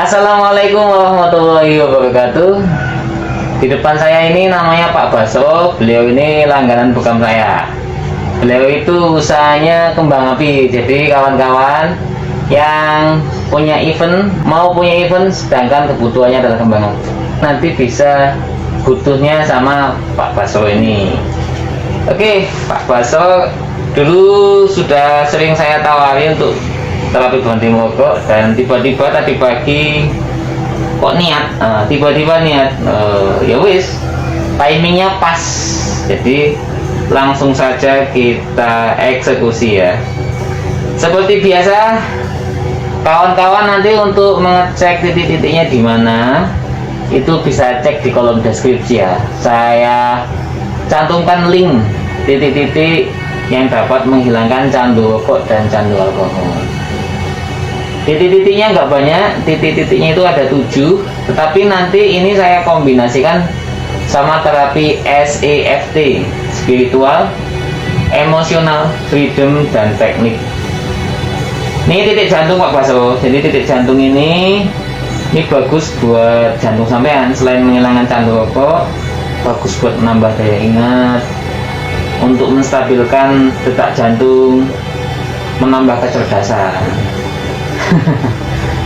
Assalamualaikum warahmatullahi wabarakatuh. Di depan saya ini namanya Pak Baso. Beliau ini langganan bekam saya. Beliau itu usahanya kembang api. Jadi kawan-kawan yang punya event, mau punya event sedangkan kebutuhannya adalah kembang api, nanti bisa butuhnya sama Pak Baso ini. Oke, Pak Baso dulu sudah sering saya tawari untuk terapi berhenti merokok, dan tiba-tiba tadi pagi kok niat, tiba-tiba niat, ya wis, timingnya pas, jadi langsung saja kita eksekusi ya. Seperti biasa, kawan-kawan nanti untuk mengecek titik-titiknya di mana itu bisa cek di kolom deskripsi ya. Saya cantumkan link titik-titik yang dapat menghilangkan candu rokok dan candu alkohol. Titik-titiknya nggak banyak, titik-titiknya itu ada 7, tetapi nanti ini saya kombinasikan sama terapi SEFT, spiritual, emosional, freedom, dan teknik. Ini titik jantung Pak Baso. Jadi titik jantung ini bagus buat jantung sampean. Selain menghilangkan candu rokok, bagus buat menambah daya ingat, untuk menstabilkan detak jantung, menambah kecerdasan.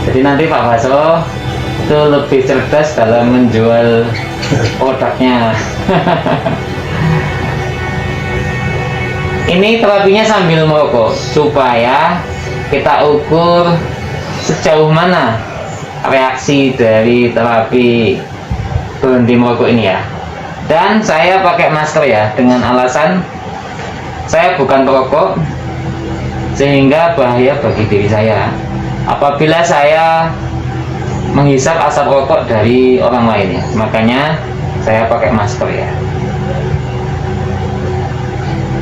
Jadi nanti Pak Baso itu lebih cerdas dalam menjual produknya. Ini terapinya sambil merokok supaya kita ukur sejauh mana reaksi dari terapi berhenti merokok ini ya. Dan saya pakai masker ya, dengan alasan saya bukan perokok sehingga bahaya bagi diri saya apabila saya menghisap asap rokok dari orang lain ya. Makanya saya pakai masker ya.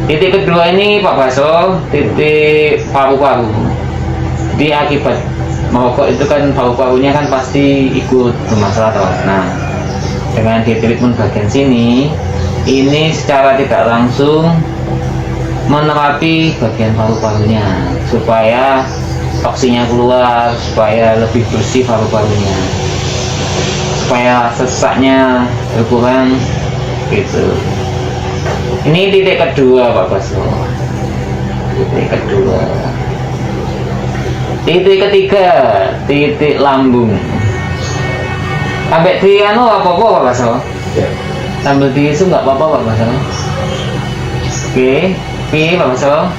Titik kedua ini Pak Baso, titik paru-paru. Jadi akibat merokok itu kan paru-parunya kan pasti ikut bermasalah toh. Nah, dengan di treatment bagian sini, ini secara tidak langsung menerapi bagian paru-parunya supaya toksinya keluar, supaya lebih bersih paru-parunya, supaya sesaknya berkurang gitu. Ini titik kedua Pak Baso. Titik kedua. Titik ketiga, titik lambung. Sampai di anu apa-apa Pak Baso? Ya. Sambil diisu nggak apa-apa Pak Baso? Oke, Pak Baso?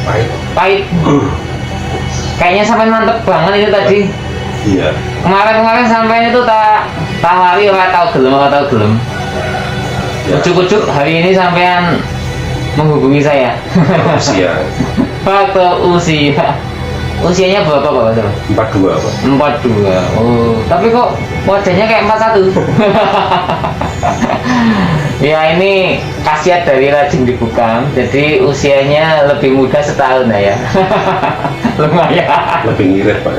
Pahit. Pahit. Kayaknya sampai mantep banget itu tadi. Iya. Kemarin sampai itu tak tawari orang tahu gelem. Ya. Ujuk-ujuk hari ini sampean menghubungi saya. Usia. Waktu usia. Usianya berapa Pak Baso? 42 Pak. 42. Oh, tapi kok wajahnya kayak 41. Ya ini khasiat dari rajin dibukam, jadi usianya lebih muda setahun ya. Lumayan. Lebih ngirit Pak.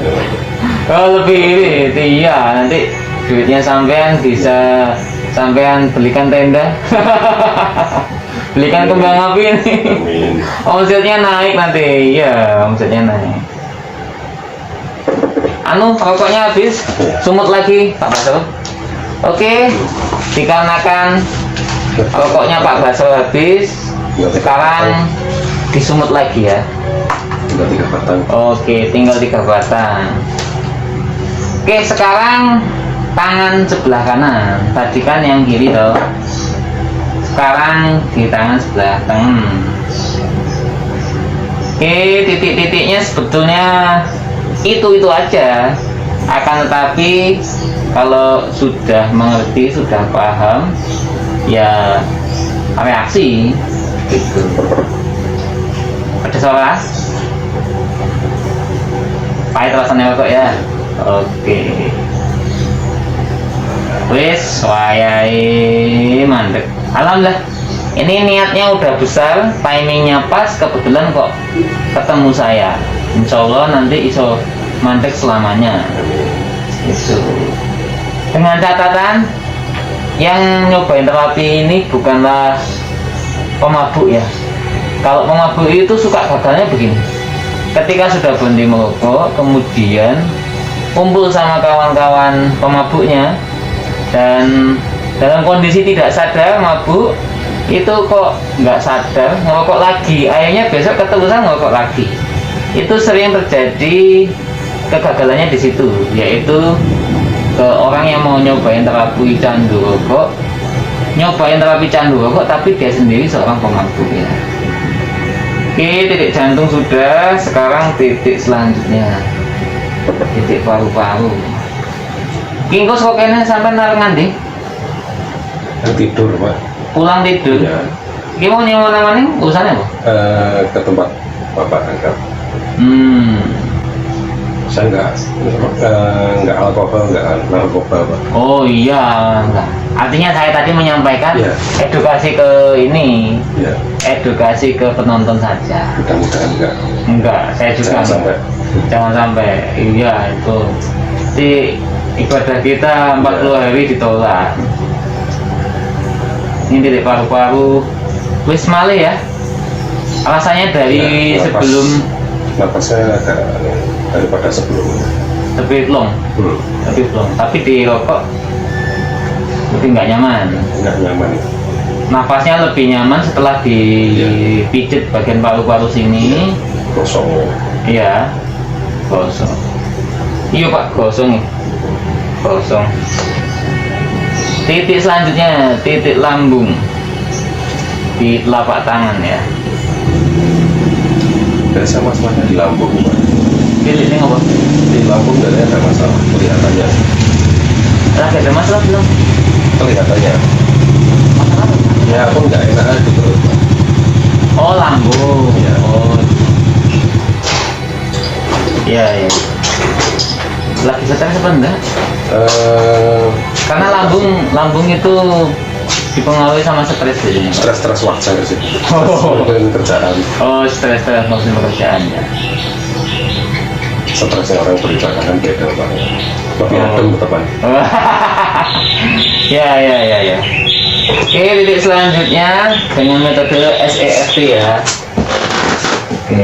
Oh lebih irit, iya. Nanti duitnya sampean bisa sampean belikan tenda. Belikan kembang api ini. Amin. Omsetnya naik nanti, iya omsetnya naik. Anu rokoknya habis, sumut lagi Pak Baso. Oke, dikarenakan rokoknya Pak Baso habis, sekarang disumut lagi ya. Tinggal 3 batang. Oke, tinggal 3 batang. Oke, sekarang tangan sebelah kanan. Tadi kan yang kiri toh. Sekarang di tangan sebelah kanan. Oke, titik-titiknya sebetulnya itu aja. Akan tetapi kalau sudah mengerti, sudah paham, ya reaksi gitu. Ada suara? Pahit rasanya kok ya. Oke. Wis wayai mandek. Alhamdulillah. Ini niatnya udah besar, timingnya pas, kebetulan kok ketemu saya. Insya Allah nanti iso mandek selamanya. Itu. Dengan catatan yang nyobain terapi ini bukanlah pemabuk ya. Kalau pemabuk itu suka gagalnya begini. Ketika sudah berhenti merokok, kemudian kumpul sama kawan-kawan pemabuknya, dan dalam kondisi tidak sadar mabuk itu kok nggak sadar ngerokok lagi, akhirnya besok keterusan ngerokok lagi. Itu sering terjadi. Kegagalannya di situ, yaitu ke orang yang mau nyobain terapi candu rokok, tapi dia sendiri seorang pemabuk ya. Oke, titik jantung sudah, sekarang titik selanjutnya, titik paru-paru. Kingko kok sampai narengan deh. Tidur Pak. Pulang tidur. Ya. Ini mau nyewa namanya urusannya apa? Ke tempat Bapak angkat. Saya nggak alkohol, nggak narkoba Pak. Oh iya, enggak. Artinya saya tadi menyampaikan Iya. edukasi ke ini, Ya, edukasi ke penonton saja. mudah-mudahan nggak. Enggak, saya juga Jangan sampai. jangan sampai. Iya itu. Di ibadah kita 40 hari ditolak. Ini titik paru-paru. Wis male ya. Alasannya dari Ya, sebelum napasnya agak daripada sebelumnya. lebih long, tapi di rokok lebih nggak nyaman. Nggak nyaman. Napasnya lebih nyaman setelah dipijit bagian paru-paru sini. Kosong. Iya, gosong. Iya Pak, gosong. Gosong. Titik selanjutnya, titik lambung di telapak tangan ya. Dan sama masalahnya di lambung Pak. Titik ini apa? Di lambung nggak ada masalah kelihatannya. Lagi ada masalah belum? Kelihatannya. Masalah apa? Ya aku nggak enak aja di perut Pak. Oh lambung. Iya. Oh. Iya iya. Lagi stres apa enggak? Karena lambung itu dipengaruhi sama stres jadinya. Pak. Stres wajar sih. Oh. Dengan kerjaan. Oh stres maksudnya pekerjaannya. Stresnya orang beribadah kan beda Pak. Lebih Oh. adem teman. Ya. Oke, titik selanjutnya dengan metode SEFT ya. Oke.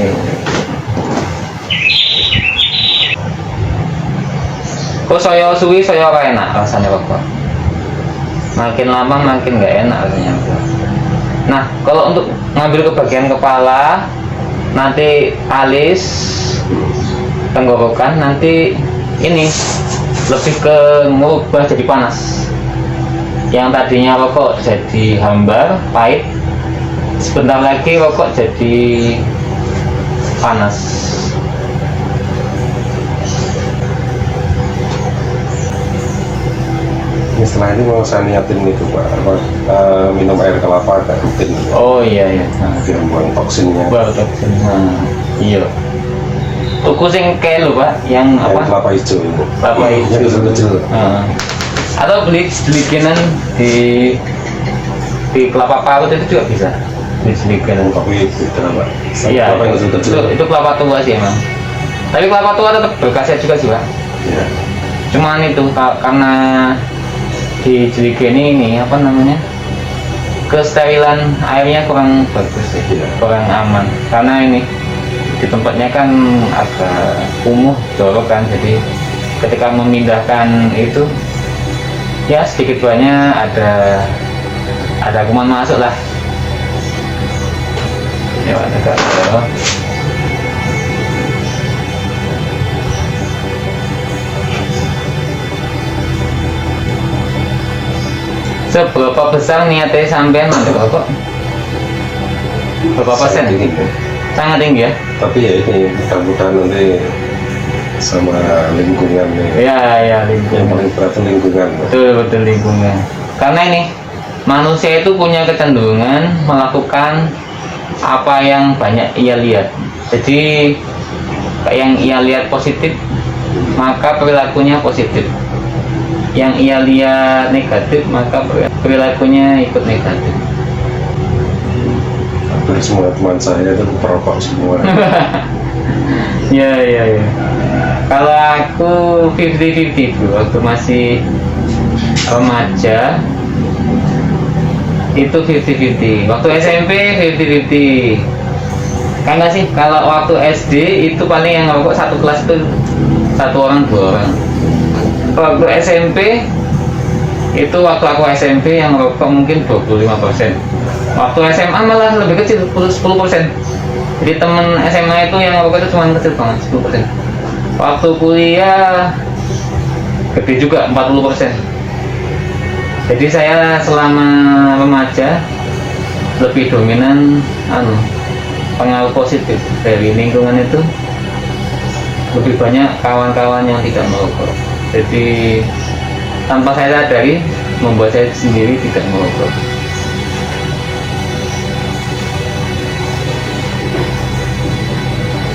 Kok saya suwi saya ora enak rasanya Pak. Makin lama makin nggak enak rasanya. Nah, kalau untuk ngambil ke bagian kepala, nanti alis, tenggorokan, nanti ini lebih ke ngubah jadi panas. Yang tadinya rokok jadi hambar, pahit, sebentar lagi rokok jadi panas. Ini setelah ini mau saya niatin itu Pak, minum air kelapa agak rutin. Oh iya. Biar buang toksinnya. Baru toksin. Iya. Tuku sing kayak lho Pak, yang Air apa? kelapa hijau ini. Kelapa hijau. Yang kecil-kecil. Atau beli selikinan di kelapa parut itu juga bisa. Beli selikinan. Tapi beda Pak. Iya. Kelapa yang kecil-kecil. Itu kelapa tua sih emang. Tapi kelapa tua tetap berkhasiat juga sih Pak. Iya. Cuman itu karena di jeligen ini apa namanya, kesterilan airnya kurang bagus sih, kurang aman. Karena ini di tempatnya kan agak kumuh, jorok kan, jadi ketika memindahkan itu ya sedikit banyak ada kuman masuk lah. Ya agak jorok. Seberapa besar niatnya sampean nanti kok? Berapa persen? Sangat tinggi. Sangat tinggi ya? Tapi ya ini mudah-mudahan nanti sama lingkungan nih. Ya Yang lingkungan. paling berat itu lingkungan. Betul lingkungan. Karena ini manusia itu punya kecenderungan melakukan apa yang banyak ia lihat. Jadi yang ia lihat positif, maka perilakunya positif. Yang ia lihat negatif, maka perilakunya ikut negatif. Hampir semua teman saya itu perokok semua. Ya. Kalau aku 50-50 bro, waktu masih remaja itu 50-50. Waktu SMP 50-50. Karena sih kalau waktu SD itu paling yang ngerokok satu kelas itu 1 orang 2 orang. Waktu SMP itu, waktu aku SMP yang merokok mungkin 25%. Waktu SMA malah lebih kecil, 10%. Jadi temen SMA itu yang merokok itu cuma kecil banget, 10%. Waktu kuliah gede juga, 40%. Jadi saya selama remaja lebih dominan pengaruh positif dari lingkungan itu, lebih banyak kawan-kawan yang tidak merokok. Jadi tanpa saya sadari membuat saya sendiri tidak merokok.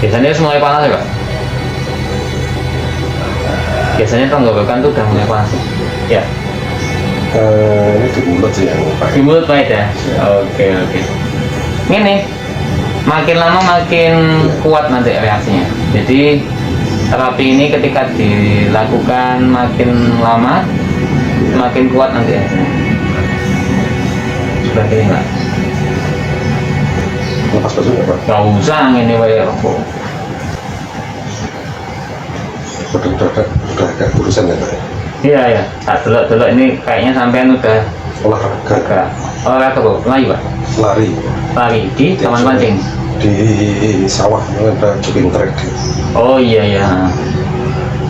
Biasanya mulai panas ya Pak? Biasanya tenggorokan tuh udah mulai panas ya? Ini di mulut sih yang pahit. Di mulut pahit ya? Oke. Ini makin lama makin kuat nanti reaksinya. Jadi terapi ini ketika dilakukan makin lama makin kuat nanti reaksinya. Seperti ini Pak. Lepas baju nggak Pak? Gak usah ini kayak rokok. Udah agak kurusan ya Pak? Iya. Tak delok ini kayaknya sampean udah Olahraga. olahraga Pak. Lari Pak. Lari Di taman pancing. di sawah, ada jogging track. Oh iya.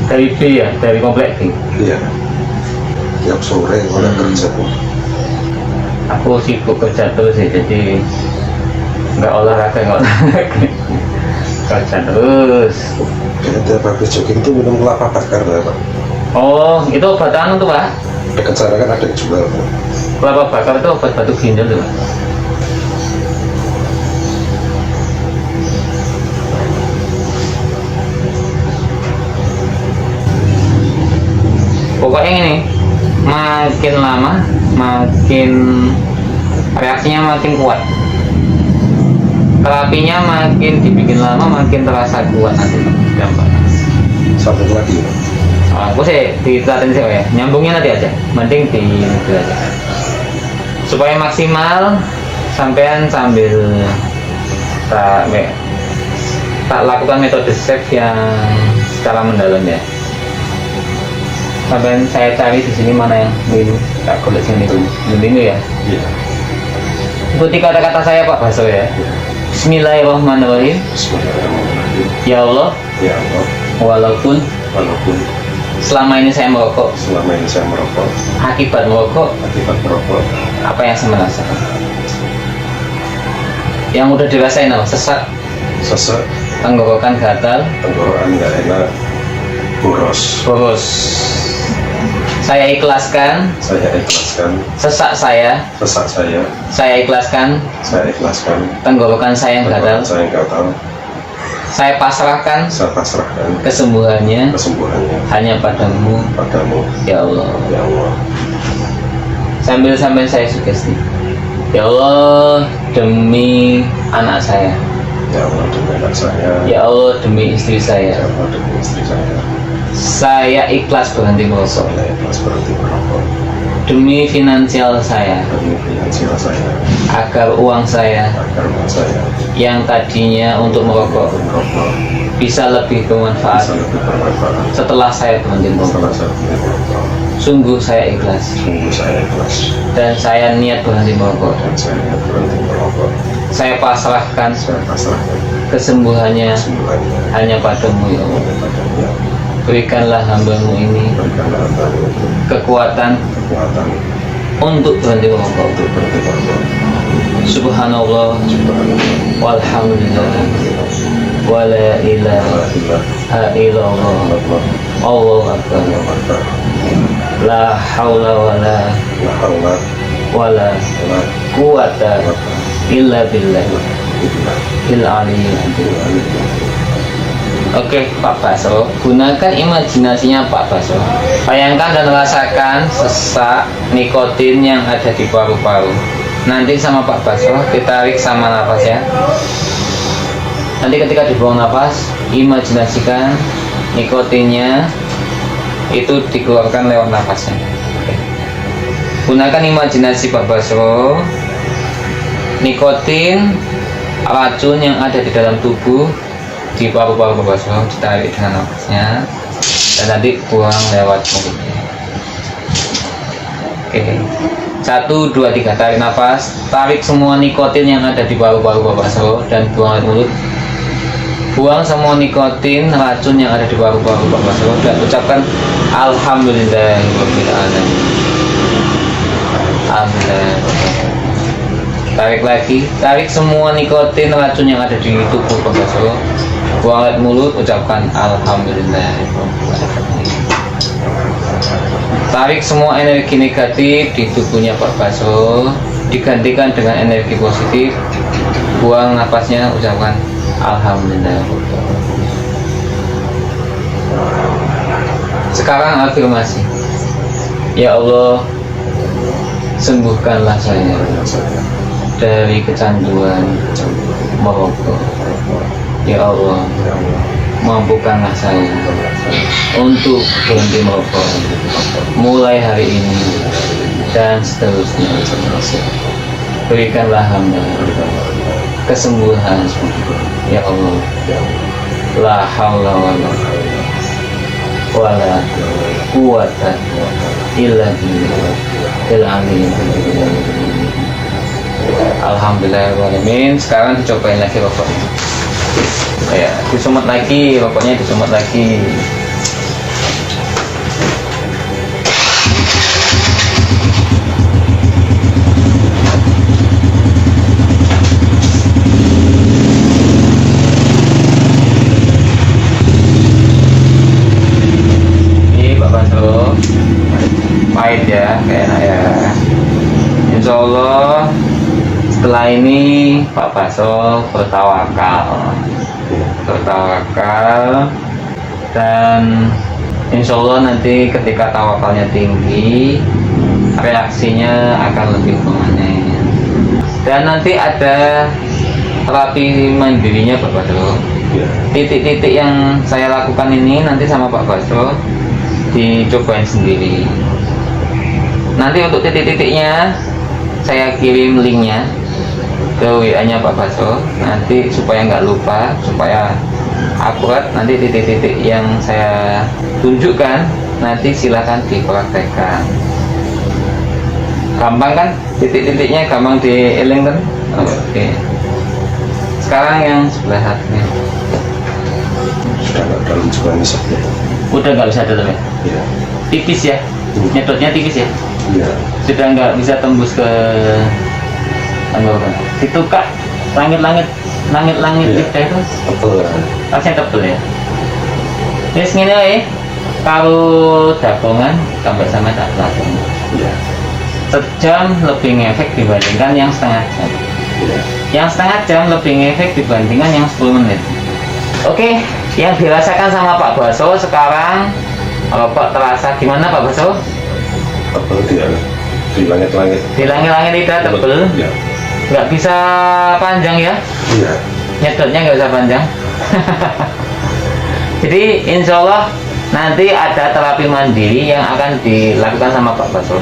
Dari B ya, dari komplek B. Iya. Tiap sore oleh kerja tuh. Aku sibuk kerja terus sih, jadi nggak olahraga. Kerja terus. Jadi tiap habis jogging tuh minum kelapa bakar lah Pak. Oh, itu obat anu tuh Pak. Dekat sana kan ada yang jual. Kelapa bakar itu obat batuk ginjal tuh Pak. Pokoknya ini makin lama makin reaksinya makin kuat, terapinya makin dibikin lama makin terasa kuat nanti dampaknya. Sambung lagi Pak. Aku sih ditelatin sih ya, nyambungnya nanti aja, mending di mobil aja supaya maksimal. Sampean sambil tak lakukan metode safe yang secara mendalam ya. Sampai saya cari di sini mana yang ini, tak golek sini tuh, ini ya. Iya. Ikuti kata-kata saya Pak Baso ya. Bismillahirrahmanirrahim. Bismillahirrahmanirrahim. Ya Allah, Ya Allah, walaupun walaupun selama ini saya merokok, selama ini saya merokok, akibat merokok, akibat merokok, apa yang saya rasakan? Yang udah dirasain apa? Sesak, sesak, tenggorokan gatal, tenggorokan nggak enak, boros. Saya ikhlaskan Saya ikhlaskan sesak sesak saya ikhlaskan saya ikhlaskan tenggorokan saya yang gatal, tenggorokan saya yang gatal. saya pasrahkan Saya pasrahkan kesembuhannya kesembuhannya hanya padamu, padamu, ya Allah. ya Allah. Sambil saya sugesti, ya Allah demi anak saya, Ya Allah demi anak saya, ya Allah demi istri ya saya, Allah demi istri saya ikhlas berhenti merokok. saya ikhlas berhenti merokok. Demi finansial saya, Demi finansial saya, agar uang saya agar uang saya yang tadinya untuk merokok merokok bisa lebih bermanfaat bisa lebih bermanfaat setelah saya berhenti setelah merokok. saya berhenti merokok. Sungguh saya ikhlas Sungguh saya ikhlas dan saya niat berhenti merokok. dan saya niat berhenti merokok. Saya pasrahkan Saya pasrahkan kesembuhannya kesembuhannya hanya padamu ya Allah. hanya padamu, ya Allah. Berikanlah hambamu ini Berikanlah hambamu kekuatan kekuatan untuk berhenti merokok. untuk berhenti merokok. Subhanallah, Subhanallah, walhamdulillah, wa la ilaha illallah, Allahu akbar, la haula wa la la haula wala wala quwata quwwata illa billah illa il aliyyil azim. billah. Oke Pak Baso, gunakan imajinasinya Pak Baso. Bayangkan dan rasakan sesak nikotin yang ada di paru-paru. Nanti sama Pak Baso ditarik sama nafas ya. Nanti ketika dibuang nafas, imajinasikan nikotinnya itu dikeluarkan lewat nafasnya. Oke. Gunakan imajinasi Pak Baso. Nikotin racun yang ada di dalam tubuh di paru-paru Pak Baso ditarik dengan nafasnya. dan nanti buang lewat mulut. Oke, 1, 2, 3, tarik nafas, tarik semua nikotin yang ada di paru-paru Bapak So dan buang lewat mulut. Buang semua nikotin, racun yang ada di paru-paru Bapak So dan ucapkan alhamdulillahirabbil alamin. Alhamdulillah. Tarik lagi, tarik semua nikotin, racun yang ada di tubuh Bapak So. Buang lewat mulut, ucapkan alhamdulillahirabbil alamin. Tarik semua energi negatif di tubuhnya Pak Baso, digantikan dengan energi positif. Buang nafasnya, ucapkan alhamdulillah. Sekarang afirmasi, ya Allah, sembuhkanlah saya dari kecanduan merokok. Ya Allah, mampukanlah saya untuk berhenti merokok mulai hari ini dan seterusnya. Berikanlah hamba kesembuhan, ya Allah. La haula wala quwwata illa billah. Alhamdulillahirrahmanirrahim. Sekarang dicobain lagi rokoknya. Ya, disumut lagi, rokoknya disumut lagi. Ini Bapak So, pahit ya, kayak enak ya. Insya Allah setelah ini Pak Baso bertawakal dan insya Allah nanti ketika tawakalnya tinggi, reaksinya akan lebih permanen. Dan nanti ada terapi mandirinya Pak Baso. Titik-titik yang saya lakukan ini nanti sama Pak Baso dicobain sendiri. Nanti untuk titik-titiknya saya kirim linknya ke WA-nya Pak Baso, nanti supaya nggak lupa, supaya akurat. Nanti titik-titik yang saya tunjukkan nanti silakan dipraktekkan. Gampang kan? Titik-titiknya gampang dieling kan? Oke. Sekarang yang sebelah hatinya. Sudah nggak dalam juga nisabnya. Udah nggak bisa dalam ya? Iya. Tipis ya? Nyedotnya tipis ya? Iya. Sudah nggak bisa tembus ke itu Kak, langit-langit Iya. kita itu Tebel kan? rasanya tebel ya. Terus gini ya, kalau dagongan tambah sama tak dagongan, Iya. sejam lebih ngefek dibandingkan yang setengah jam. Iya. Yang setengah jam lebih ngefek dibandingkan yang 10 menit. Oke, yang dirasakan sama Pak Baso sekarang, rokok terasa gimana Pak Baso? Tebel dia di langit-langit. Di langit-langit tidak tebel, Iya. nggak bisa panjang ya? Iya. Nyedotnya nggak bisa panjang. Jadi insya Allah nanti ada terapi mandiri yang akan dilakukan sama Pak Baso.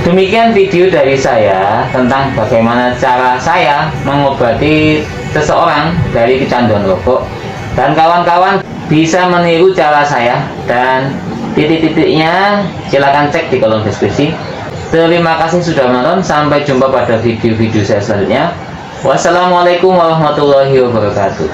Demikian video dari saya tentang bagaimana cara saya mengobati seseorang dari kecanduan rokok, dan kawan-kawan bisa meniru cara saya, dan titik-titiknya silakan cek di kolom deskripsi. Terima kasih sudah menonton, sampai jumpa pada video-video saya selanjutnya. Wassalamualaikum warahmatullahi wabarakatuh.